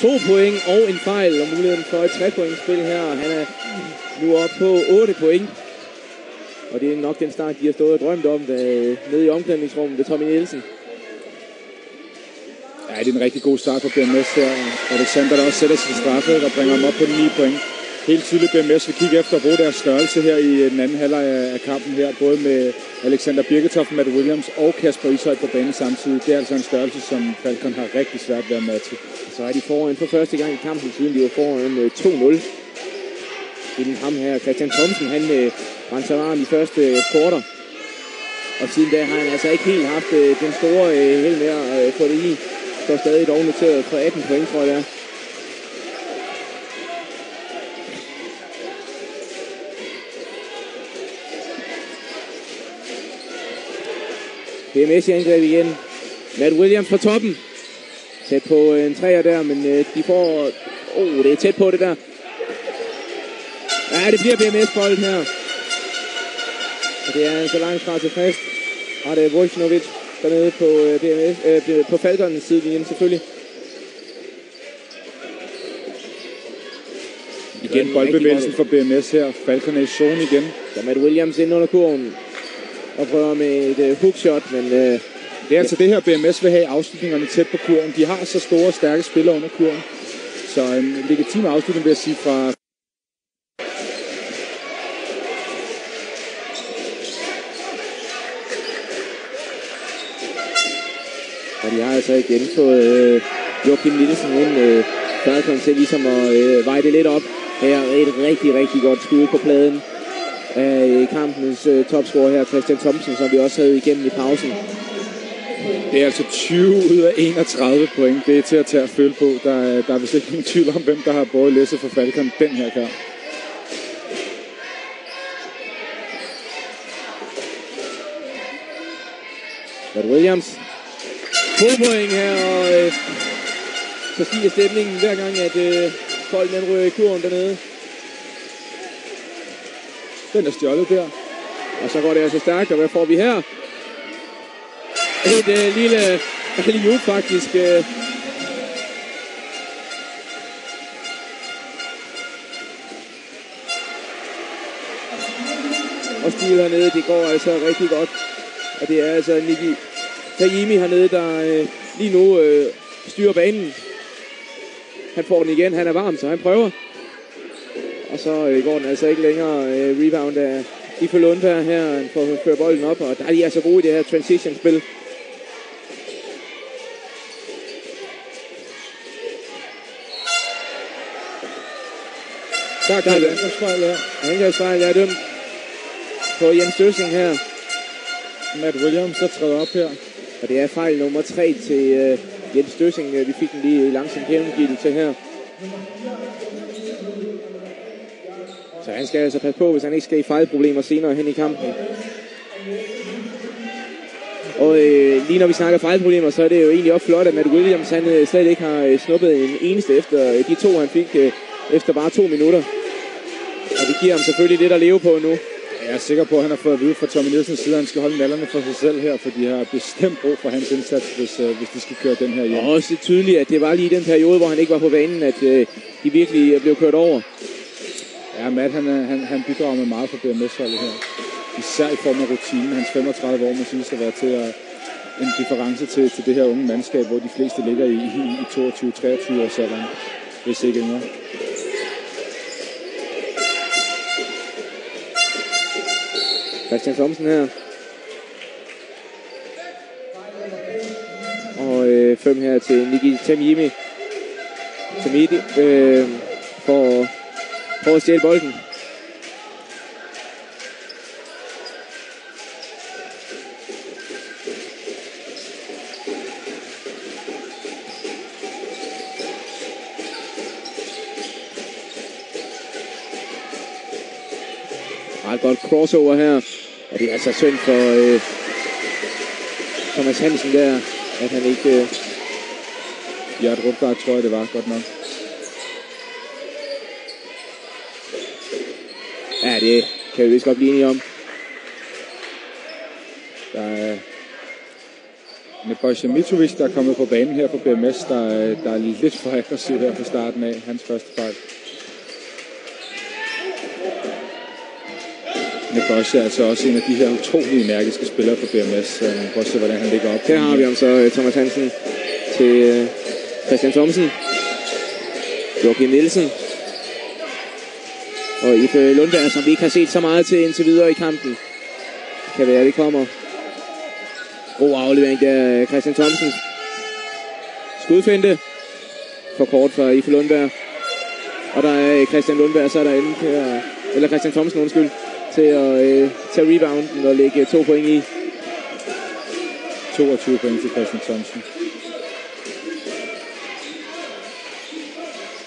2 point og en fejl, og muligheden for et 3-pointsspil her. Han er nu oppe på 8 point. Og det er nok den start, de har stået og drømt om nede i omklædningsrummet ved Tommy Nielsen. Ja, det er en rigtig god start for BMS her. Alexander, der også sætter sin straffe, der bringer ham op på 9 point. Helt tydeligt, BMS vil kigge efter at bruge deres størrelse her i den anden halvleg af kampen her. Både med Alexander Birketoft, Matt Williams og Kasper Ishøj på banen samtidig. Det er altså en størrelse, som Falcon har rigtig svært ved at matche. Så er de foran for første gang i kampen, siden de var foran 2-0. Inden ham her, Christian Thomsen, han brændte sig varm i første kvarter. Og siden da har han altså ikke helt haft den store held med at få det i. Står stadig dog noteret for 18 point, tror jeg det er. BMS i angreb igen. Matt Williams fra toppen. Tæt på en træer der, men de får... det er tæt på det der. Ja, det bliver BMS-bold her. Og det er altså langt fra tilfreds. Og det er Vojtinovic dernede på BMS, på Falconens sidelinjen selvfølgelig. Igen boldbevægelsen for BMS her. Falcon er i zone igen. Så Matt Williams ind under kurven. Og prøver med et hookshot, men... det er altså det her, BMS vil have afslutningerne tæt på kurven. De har så store og stærke spillere under kurven. Så en legitim afslutning vil jeg sige fra... Og de har altså igen fået Joachim Nielsen ind Falcon til ligesom at veje det lidt op. Her er et rigtig, rigtig godt skud på pladen af kampens topscorer her, Christian Thomsen, som vi også havde igennem i pausen. Det er altså 20 ud af 31 point. Det er til at tage at føle på. Der er vist ikke nogen tvivl om, hvem der har båret læsset for Falcon den her kamp. Matt Williams. 2 point her, og så stiger stemningen hver gang, at bolden den rører i kurven dernede. Den er stjålet der. Og så går det altså stærkt, og hvad får vi her? Et lille alley-oop faktisk. Og stil hernede, det går altså rigtig godt. Og det er altså Niki Tajimi hernede, der lige nu styrer banen. Han får den igen, han er varm, så han prøver. Og så går den altså ikke længere. Rebound af Ife Lundberg her, han får ført bolden op, og der er de altså gode i det her transition-spil. Der er angrebsfejl, der er dømt på Jens Døssing her. Matt Williams, der træder op her. Og det er fejl nummer 3 til Jens Døssing. Vi fik den lige langsomt gennemgivelse her. Så han skal altså passe på, hvis han ikke skal i fejlproblemer senere hen i kampen. Og lige når vi snakker fejlproblemer, så er det jo egentlig også flot, at Matt Williams han slet ikke har snuppet en eneste efter de 2, han fik efter bare 2 minutter. Og det giver ham selvfølgelig lidt at leve på nu. Jeg er sikker på, at han har fået at vide fra Tommy Nielsens side, at han skal holde nallerne for sig selv her, for de har bestemt brug for hans indsats, hvis de skal køre den her hjem. Og også tydeligt, at det var lige den periode, hvor han ikke var på banen, at de virkelig blev kørt over. Ja, Matt, han bidrager med meget for BMS-holdet her. Især i form af rutinen. Hans 35 år må siges at være til en difference til det her unge mandskab, hvor de fleste ligger i 22-23 års alderen, hvis ikke yngre. Christian Thomsen her. Og 5 her til Niki Tajimi. Tamidi for at stjæle bolden. Meget godt crossover her. Og det er altså synd for Thomas Hansen der, at han ikke... Gjert Rutgaard, tror jeg det var godt nok. Ja, det kan vi vist godt blive enige om. Nebojša Mitrovic, der er kommet på banen her for BMS, der er lidt for aggressiv her fra starten af. Hans første fejl. Nebojša er altså også en af de her utrolig energiske spillere for BMS. Prøv at se, hvordan han ligger op. Her har vi ham så Thomas Hansen til Christian Thomsen. Joachim Nielsen. Og Ife Lundberg, som vi ikke har set så meget til indtil videre i kampen. Kan være, det kommer. God aflevering der, Christian Thomsen. Skudfinte. For kort for Ife Lundberg. Og der er Christian Lundberg, så er der inde her, eller Christian Thomsen, undskyld, til at tage rebounden og lægge 2 point i. 22 point til Christian Thomsen.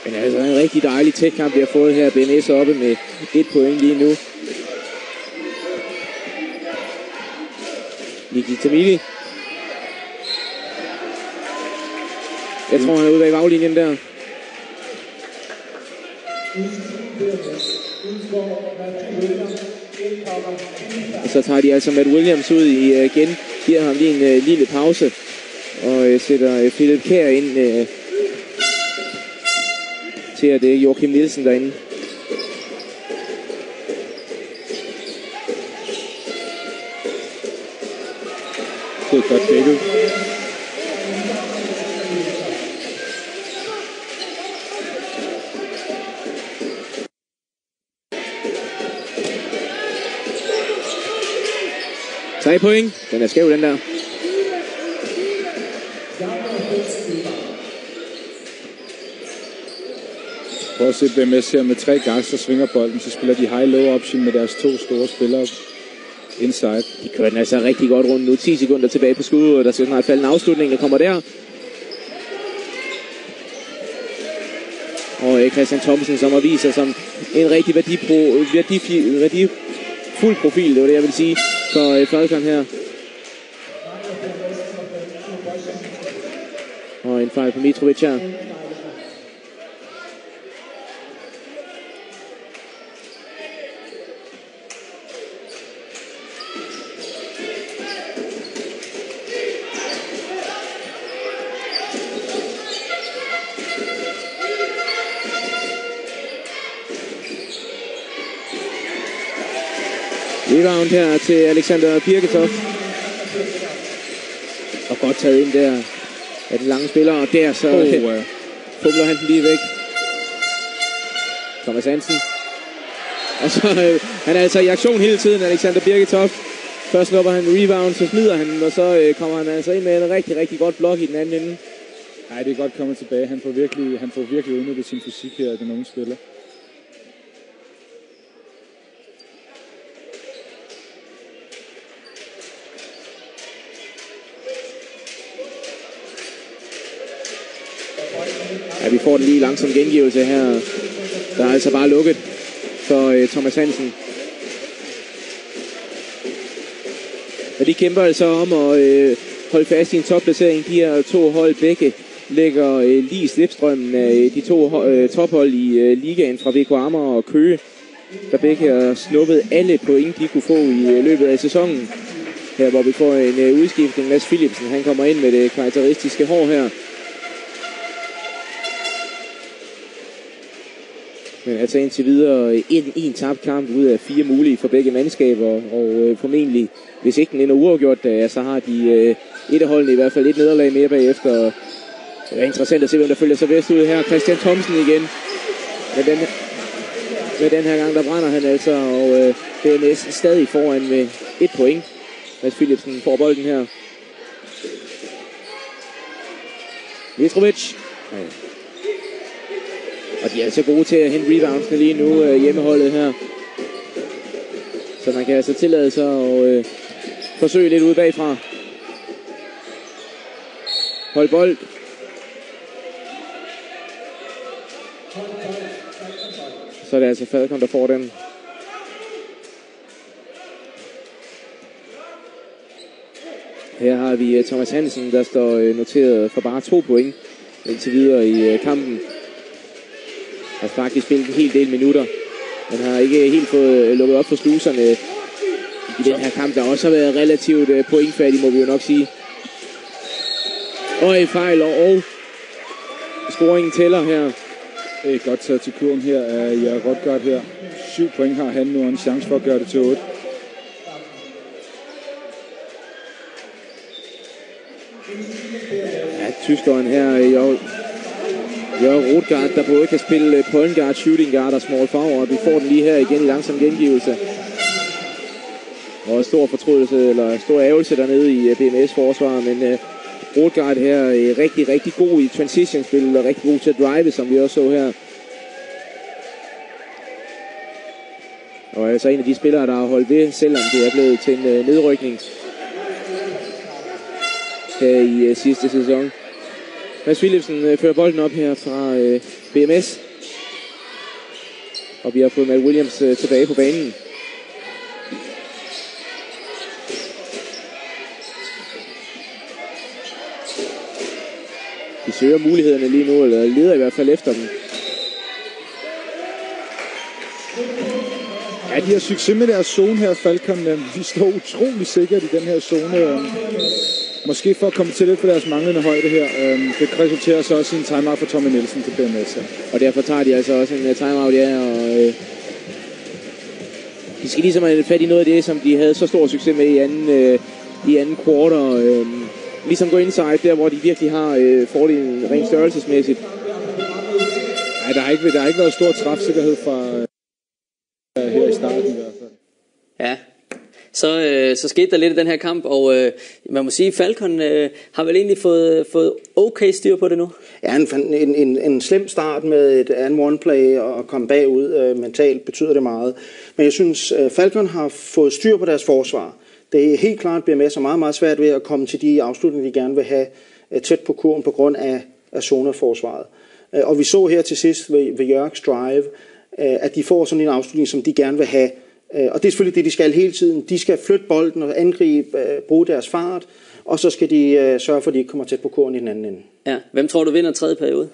Men altså en rigtig dejlig tæt kamp, vi har fået her. BMS oppe med 1 point lige nu. Niki Tamili. Jeg tror, han er ude bag baglinjen der. Og så tager de altså Matt Williams ud igen. Giver ham lige en lille pause. Og sætter Philip Kjær ind til at det er Joachim Nielsen derinde. Det er godt dækket. Tre point. Den er skæv, den der. Prøv at se BMS her med 3 guards, der svinger bolden. Så spiller de high-low option med deres 2 store spillere inside. De kører den altså rigtig godt rundt nu. 10 sekunder tilbage på skuddet, og der skal snart falde en afslutning, der kommer der. Og Christian Thomsen, som har vist sig som en rigtig værdifuld profil, det var det, jeg vil sige, for Falcon her. Og en fejl på Mitrovic her. Rebound her til Alexander Birketoft. Og godt taget ind der af den lange spiller, og der så fumler han den lige væk. Thomas Hansen. Og så han er altså i aktion hele tiden, Alexander Birketoft. Først snupper han rebound, så smider han, og så kommer han altså ind med en rigtig, rigtig godt blok i den anden ende. Nej, det er godt kommet tilbage. Han får virkelig udnyttet sin fysik her, den unge spiller. Ja, vi får den lige langsom gengivelse her. Der er altså bare lukket for Thomas Hansen. Og de kæmper altså om at holde fast i en topplacering. De her 2 hold begge lægger lige i slipstrømmen af de 2 tophold i ligaen fra VK Amager og Køge, der begge har snuppet alle point, de kunne få i løbet af sæsonen. Her hvor vi får en udskiftning. Mads Philipsen, han kommer ind med det karakteristiske hår her. Men altså indtil videre en tabt kamp ud af 4 mulige for begge mandskaber, og formentlig, hvis ikke den ender uafgjort, så har de et af holdene i hvert fald et nederlag mere bagefter. Det er interessant at se, hvem der følger sig bedst ud her. Christian Thomsen igen. Med den her gang, der brænder han altså, og BMS stadig foran med 1 point. Mads Philipsen får bolden her. Mitrovic. Og de er altså gode til at hente reboundsene lige nu, hjemmeholdet her. Så man kan altså tillade sig at forsøge lidt ude bagfra. Hold bold. Så er det altså Falcon, der får den. Her har vi Thomas Hansen, der står noteret for bare 2 point indtil videre i kampen. Har faktisk spillet en hel del minutter, men har ikke helt fået lukket op for sluserne i den her kamp, der også har været relativt pointfattig, må vi jo nok sige. Og et fejl, og scoringen tæller her. Det er godt taget til kurven her af Jørgen Rotgaard her. 7 point har han nu, og en chance for at gøre det til 8. Ja, tyskeren her, Jørgen Rotgaard, der både kan spille point guard, shooting guard og small forward. Vi får den lige her igen i langsom gengivelse. Og stor fortrydelse, eller stor ærgelse dernede i BMS forsvar, men Rotgaard her er rigtig, rigtig god i transition-spil, og rigtig god til at drive, som vi også så her. Og altså en af de spillere, der har holdt ved, selvom det er blevet til en nedrykning her i sidste sæson. Mads Philipsen fører bolden op her fra BMS. Og vi har fået Matt Williams tilbage på banen. De søger mulighederne lige nu, eller leder i hvert fald efter dem. Ja, de har succes med deres zone her, Falcon. De står utrolig sikkert i den her zone. Måske for at komme til lidt for deres manglende højde her. Det resulterer så også i en timeout for Tommy Nielsen til BMS. Og derfor tager de altså også en timeout, ja, og de skal ligesom have fat i noget af det, som de havde så stor succes med i anden quarter. Ligesom gå inside der, hvor de virkelig har fordelen rent størrelsesmæssigt. Nej, der har ikke været stor træfsikkerhed fra her i starten i hvert fald. Ja, så skete der lidt i den her kamp, og man må sige, Falcon har vel egentlig fået okay styr på det nu? Ja, en slem start med et and-one play og komme bagud mentalt betyder det meget. Men jeg synes, Falcon har fået styr på deres forsvar. Det er helt klart, at BMS er meget, meget svært ved at komme til de afslutninger, de gerne vil have tæt på kurven på grund af zoneforsvaret. Og vi så her til sidst ved Jørgs drive, at de får sådan en afslutning, som de gerne vil have. Og det er selvfølgelig det, de skal hele tiden. De skal flytte bolden og angribe, bruge deres fart, og så skal de sørge for, at de ikke kommer tæt på kurven i den anden ende. Ja. Hvem tror du vinder tredje periode?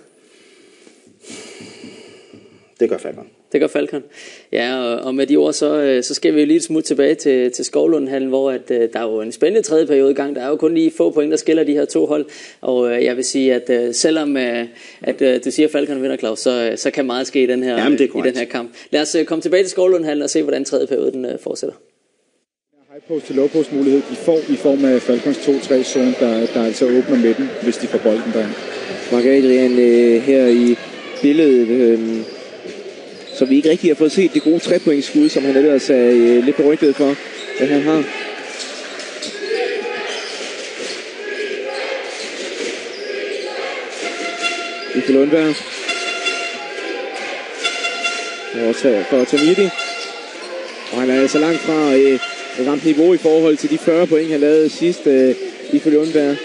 Det gør Falcon. Det gør Falcon. Ja, og med de ord, så skal vi jo lige smut tilbage til Skovlundhallen, hvor der er jo en spændende tredje periode i gang. Der er jo kun lige få point, der skiller de her to hold. Og jeg vil sige, at selvom at du siger, at Falcon vinder, Claus, så kan meget ske i den her kamp. Lad os komme tilbage til Skovlundhallen og se, hvordan tredje periode den fortsætter. High post til low post mulighed, de får i form af Falcons 2-3 zone, der altså åbner midten, hvis de får bolden der. Mark Adrian her i billedet, så vi ikke rigtig har fået set det gode 3-pointsskud, som han ellers er lidt berygtet for, at han har. Uffe Lundberg. For Tomidi. Og han er altså langt fra ramt niveau i forhold til de 40 point, han lavede sidst Uffe Lundberg.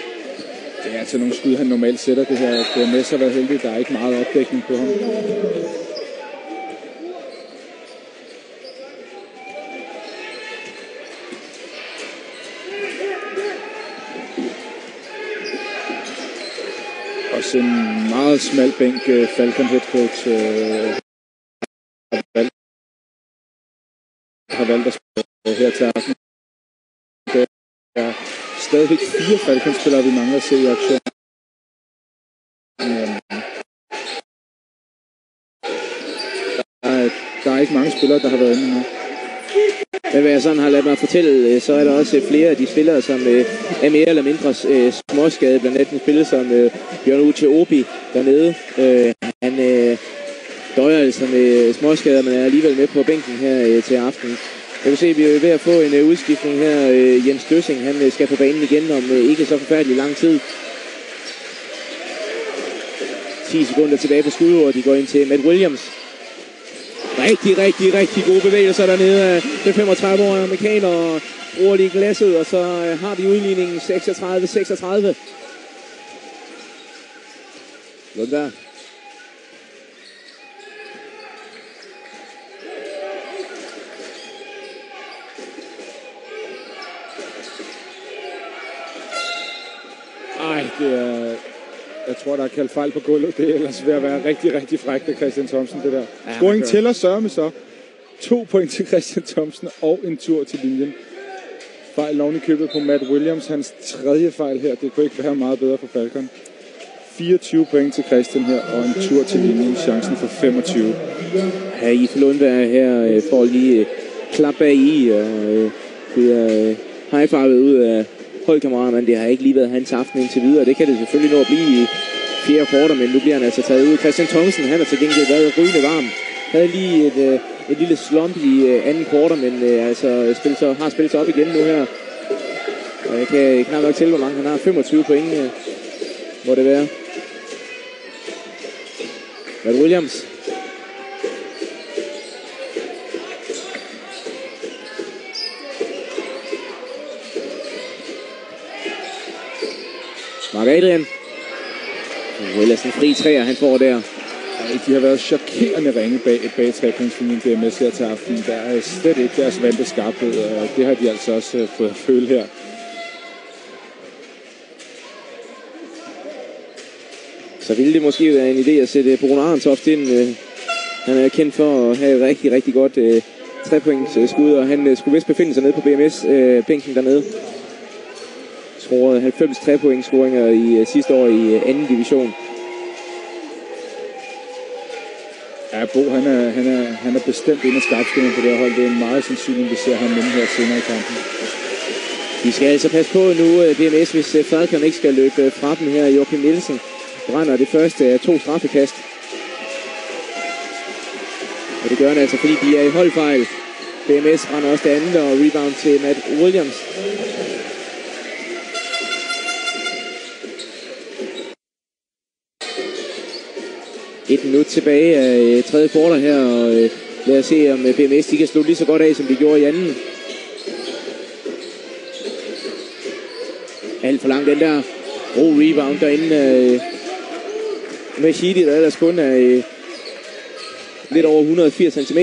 Det er altså nogle skud, han normalt sætter. Det her BMS har været heldig. Der er ikke meget opdækning på ham. Også en meget smal bænk Falcon head coach har valgt at spille her til aften. Det er stadigvæk 4 Falcon-spillere, vi mangler at se i aktion. Der er ikke mange spillere, der har været inde nu. Men hvad jeg sådan har ladet mig fortælle, så er der også flere af de spillere, som er mere eller mindre småskade. Blandt andet en spiller som Bjørn Uche Obi dernede. Han døjer altså med småskader, men er alligevel med på bænken her til aften. Jeg kan se, at vi er ved at få en udskiftning her. Jens Døssing, han skal på banen igen om ikke så forfærdelig lang tid. 10 sekunder tilbage på skudord. De går ind til Matt Williams. Rigtig gode bevægelser dernede af den 35-årige amerikaner, og bruger lige glasset, og så har vi udligningen 36-36. Lundberg. Det er... Jeg tror, der er kaldt fejl på gulvet. Det er ellers ved at være rigtig frækt af Christian Thomsen, det der. Ja, scoring tæller sørme så. 2 point til Christian Thomsen og en tur til linjen. fejl oven i købet på Matt Williams. Hans tredje fejl her. Det kunne ikke være meget bedre for Falcon. 24 point til Christian her, og en tur til linjen. Chancen for 25. Ja, Ife Lundberg her får lige klap bag i, og bliver high-fivet ud af holdkammerater, men det har ikke lige været hans aften indtil videre. Det kan det selvfølgelig nå at blive i fjerde kvarter, men nu bliver han altså taget ud. Christian Thomsen, han har til gengæld været rygende varm. Havde lige et lille slump i anden kvarter, men har spillet sig op igen nu her. Og jeg kan knap nok tælle, hvor mange han har. 25 point må det være. Matt Williams. Mark Adrian. Ellers en fri træer, han får der. De har været chokerende ringe bag trepointslinjen BMS her til aften. Der er slet ikke deres vante skarphed, og det har de altså også fået at føle her. Så ville det måske være en idé at sætte Bruno Arntoft ind. Han er kendt for at have et rigtig, rigtig godt trepointsskud, og han skulle vist befinde sig nede på BMS-bænken dernede. Scorede 90 trepointscoringer i sidste år i anden division. Ja, Bo, han er bestemt inde af skarpskilleren på det her hold. Det er meget sandsynligt, at vi ser ham inde her senere i kampen. Vi skal altså passe på nu, BMS, hvis Falcon ikke skal løbe fra dem her. Joachim Nielsen brænder det første af 2 straffekast. Og det gør han altså, fordi de er i holdfejl. BMS brænder også det andet, og rebound til Matt Williams. Et minut tilbage af tredje kvarter her, og lad os se, om BMS de kan slutte lige så godt af, som de gjorde i anden. Alt for langt den der god rebound derinde med Sheedy, der ellers kun er lidt over 180 cm.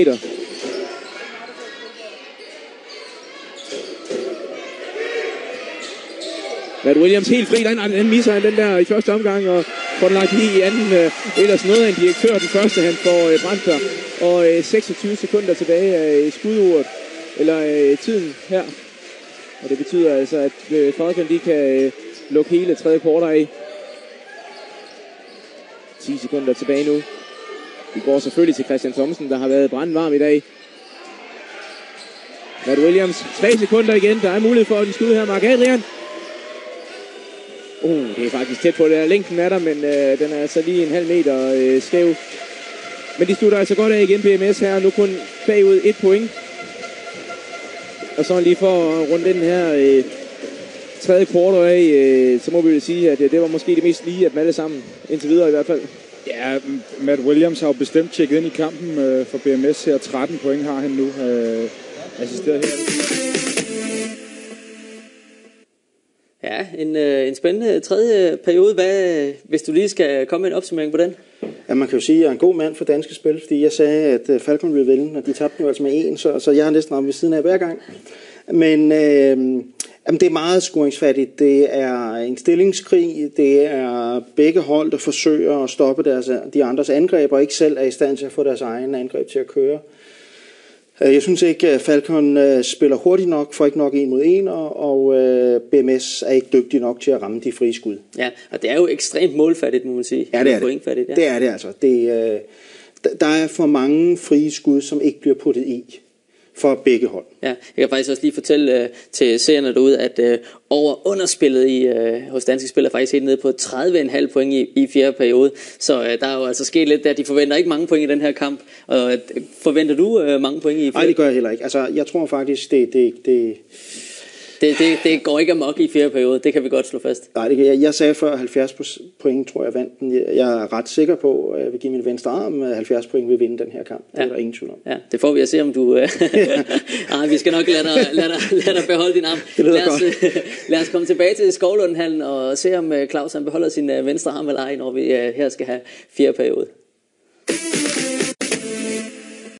Matt Williams helt fri, den misser han den der i første omgang, og får den lagt lige i anden. Ellers noget af en direktør, den første han får brændt der. Og 26 sekunder tilbage af skuduret, eller tiden her. Og det betyder altså, at Falcon de kan lukke hele tredje kvarter af. 10 sekunder tilbage nu. Vi går selvfølgelig til Christian Thomsen, der har været brandvarm i dag. Matt Williams, 3 sekunder igen. Der er mulighed for at den skud her. Mark Adrian. Det er faktisk tæt på det. Længden er der, men den er altså lige en halv meter skæv. Men de slutter altså godt af igen, BMS her. Nu kun bagud 1 point. Og så lige for at runde den her tredje kvartal af, så må vi jo sige, at det var måske det mest lige af dem alle sammen. Indtil videre i hvert fald. Ja, Matt Williams har jo bestemt tjekket ind i kampen for BMS her. 13 point har han nu assisteret her. Ja, en spændende tredje periode. Hvis du lige skal komme med en opsummering på den? Ja, man kan jo sige, at jeg er en god mand for danske spil, fordi jeg sagde, at Falcon ville vinde, og de tabte jo altså med 1, så jeg har næsten ramt ved siden af hver gang. Men det er meget scoringsfattigt. Det er en stillingskrig. Det er begge hold, der forsøger at stoppe de andres angreb, og ikke selv er i stand til at få deres egen angreb til at køre. Jeg synes ikke, at Falcon spiller hurtigt nok, får ikke nok 1 mod 1, og BMS er ikke dygtig nok til at ramme de frie skud. Ja, og det er jo ekstremt målfattigt, må man sige. Ja, det er det. Ja. Det er det altså. Der er for mange frie skud, som ikke bliver puttet i for begge hold. Ja, jeg kan faktisk også lige fortælle til seerne derude, at over-underspillet hos danske spillere faktisk helt nede på 30,5 point i fjerde periode. Så der er jo altså sket lidt der. De forventer ikke mange point i den her kamp. Og forventer du mange point i fjerde? Nej, det gør jeg heller ikke. Altså, jeg tror faktisk, det går ikke amok i fjerde periode. Det kan vi godt slå fast. Nej, jeg sagde før 70 point, tror jeg vandt den. Jeg er ret sikker på, at jeg vil give min venstre arm 70 point vil vinde den her kamp. Det er der ingen tvivl om. Ja, det får vi at se, om du... Nej, vi skal nok lade dig beholde din arm. Lad os komme tilbage til Skovlundhallen og se, om Claus han beholder sin venstre arm eller ej, når vi her skal have fjerde periode.